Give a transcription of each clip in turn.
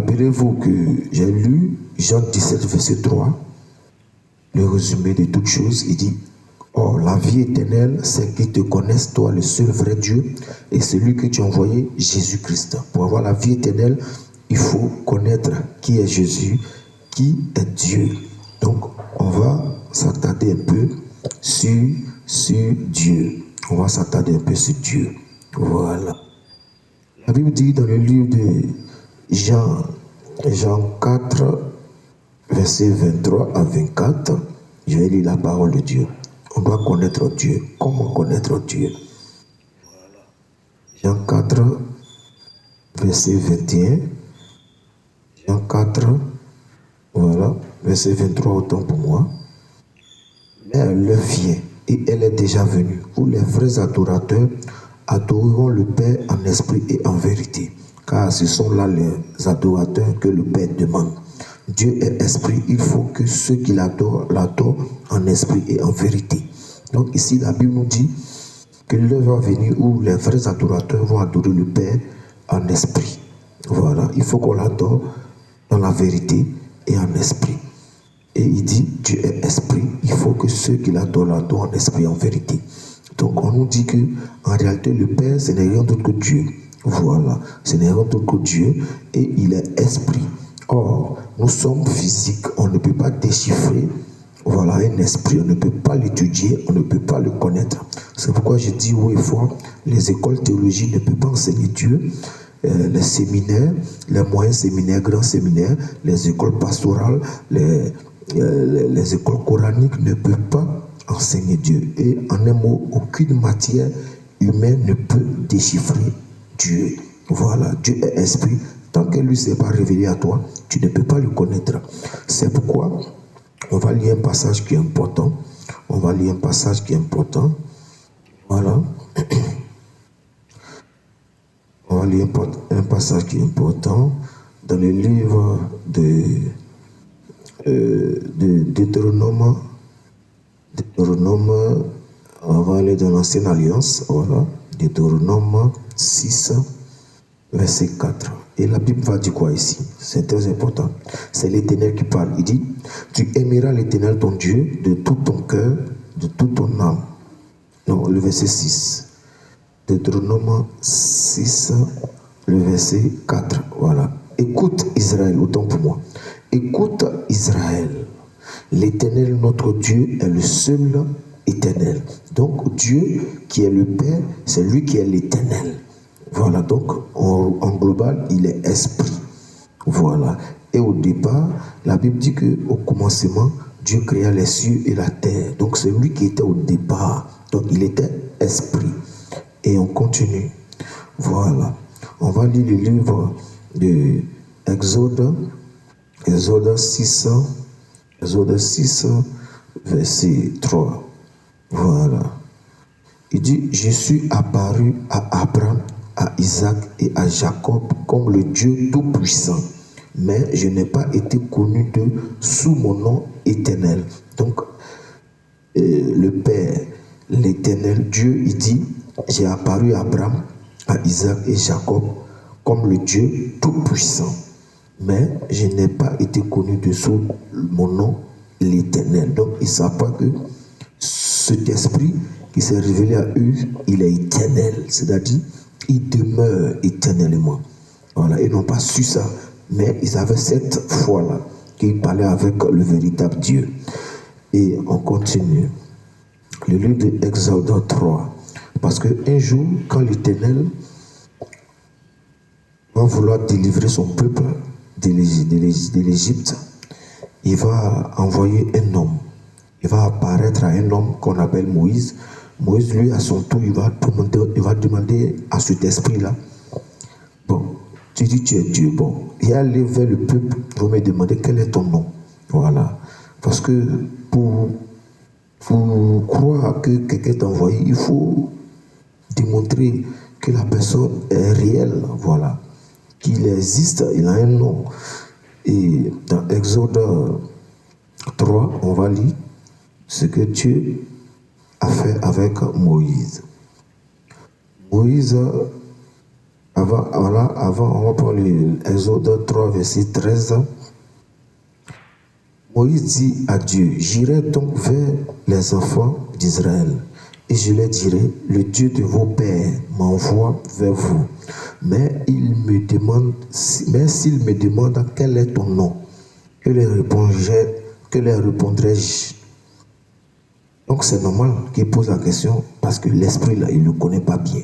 Rappelez-vous que j'ai lu Jean 17, verset 3, le résumé de toutes choses. Il dit: Or, la vie éternelle, c'est qu'ils te connaissent, toi, le seul vrai Dieu, et celui que tu as envoyé, Jésus-Christ. Pour avoir la vie éternelle, il faut connaître qui est Jésus, qui est Dieu. Donc, on va s'attarder un peu sur Dieu. On va s'attarder un peu sur Dieu. Voilà. La Bible dit dans le livre de Jean 4, verset 23 à 24, je vais lire la parole de Dieu. On doit connaître Dieu. Comment connaître Dieu? Jean 4, verset 21. Jean 4, voilà, verset 23, autant pour moi. Mais l'heure vient, et elle est déjà venue, où les vrais adorateurs adoreront le Père en esprit et en vérité. Car ce sont là les adorateurs que le Père demande. Dieu est esprit, il faut que ceux qui l'adorent en esprit et en vérité. Donc ici, la Bible nous dit que l'heure va venir où les vrais adorateurs vont adorer le Père en esprit. Voilà, il faut qu'on l'adore dans la vérité et en esprit. Et il dit, Dieu est esprit, il faut que ceux qui l'adorent en esprit et en vérité. Donc on nous dit que en réalité le Père, ce n'est rien d'autre que Dieu. Voilà, ce n'est rien d'autre que Dieu et il est esprit. Or, nous sommes physiques, on ne peut pas déchiffrer, voilà, un esprit, on ne peut pas l'étudier, on ne peut pas le connaître. C'est pourquoi je dis haut et fort, les écoles théologiques ne peuvent pas enseigner Dieu. Les séminaires, les moyens séminaires, grands séminaires, les écoles pastorales, les écoles coraniques ne peuvent pas enseigner Dieu. Et en un mot, aucune matière humaine ne peut déchiffrer Dieu. Voilà, Dieu est esprit. Tant que lui ne s'est pas révélé à toi, tu ne peux pas le connaître. C'est pourquoi on va lire un passage qui est important. On va lire un passage qui est important. Voilà. On va lire un passage qui est important dans le livre de Deutéronome. On va aller dans l'Ancienne Alliance. Voilà. Deutéronome 6, verset 4. Et la Bible va dire quoi ici? C'est très important. C'est l'Éternel qui parle. Il dit: tu aimeras l'Éternel ton Dieu de tout ton cœur, de toute ton âme. Non, le verset 6. Deutéronome 6, le verset 4. Voilà. Écoute Israël, autant pour moi. Écoute Israël. L'Éternel, notre Dieu, est le seul éternel. Donc Dieu qui est le Père, c'est lui qui est l'Éternel. Voilà, donc en global, il est esprit. Voilà. Et au départ, la Bible dit qu'au commencement, Dieu créa les cieux et la terre. Donc c'est lui qui était au départ. Donc il était esprit. Et on continue. Voilà. On va lire le livre de Exode 6, verset 3. Voilà. Il dit: je suis apparu à Abraham, à Isaac et à Jacob comme le Dieu Tout-Puissant, mais je n'ai pas été connu d'eux sous mon nom éternel. Donc, le Père, l'Éternel Dieu, il dit: j'ai apparu à Abraham, à Isaac et Jacob comme le Dieu Tout-Puissant, mais je n'ai pas été connu de sous mon nom l'Éternel. Donc, ils ne savent pas que cet esprit qui s'est révélé à eux, il est éternel, c'est-à-dire il demeure éternellement. Voilà, ils n'ont pas su ça, mais ils avaient cette foi-là, qu'ils parlaient avec le véritable Dieu. Et on continue. Le livre de Exode 3. Parce qu'un jour, quand l'Éternel va vouloir délivrer son peuple de l'Égypte, il va envoyer un homme. Il va apparaître à un homme qu'on appelle Moïse. Moïse, lui, à son tour, il va demander à cet esprit-là: bon, tu dis tu es Dieu. Bon, il allé vers le peuple, il va me demander quel est ton nom. Voilà. Parce que pour croire que quelqu'un t'a envoyé, il faut démontrer que la personne est réelle. Voilà. Qu'il existe, il a un nom. Et dans Exode 3, on va lire ce que Dieu a fait avec Moïse. Moïse Avant, on va prendre l'Exode 3, verset 13. Moïse dit à Dieu, j'irai donc vers les enfants d'Israël et je leur dirai, le Dieu de vos pères m'envoie vers vous. Mais s'il me demande quel est ton nom, que leur répondrai-je? Donc c'est normal qu'il pose la question parce que l'esprit là, il ne le connaît pas bien.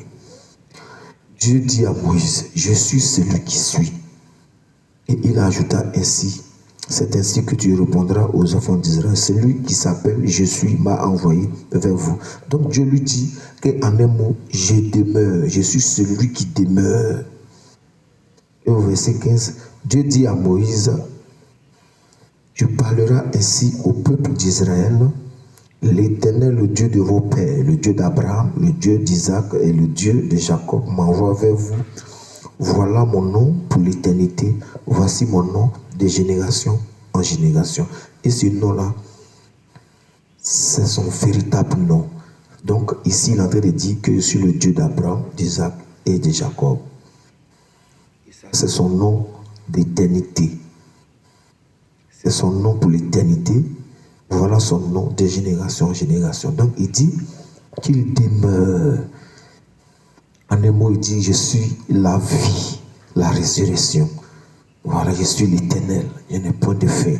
Dieu dit à Moïse, je suis celui qui suis. Et il ajouta ainsi, c'est ainsi que tu répondras aux enfants d'Israël. Celui qui s'appelle je suis m'a envoyé vers vous. Donc Dieu lui dit qu'en un mot, je demeure, je suis celui qui demeure. Et au verset 15, Dieu dit à Moïse, tu parleras ainsi au peuple d'Israël, l'Éternel, le Dieu de vos pères, le Dieu d'Abraham, le Dieu d'Isaac et le Dieu de Jacob m'envoie vers vous. Voilà mon nom pour l'éternité. Voici mon nom de génération en génération. Et ce nom-là, c'est son véritable nom. Donc ici, il est en train de dire que je suis le Dieu d'Abraham, d'Isaac et de Jacob. C'est son nom d'éternité. C'est son nom pour l'éternité. Voilà son nom de génération en génération. Donc il dit qu'il demeure. En un mot, il dit, je suis la vie, la résurrection. Voilà, je suis l'Éternel, je n'ai point de fin.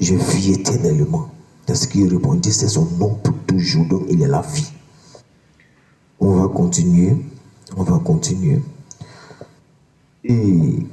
Je vis éternellement. C'est ce qu'il répondit, c'est son nom pour toujours, donc il est la vie. On va continuer. Et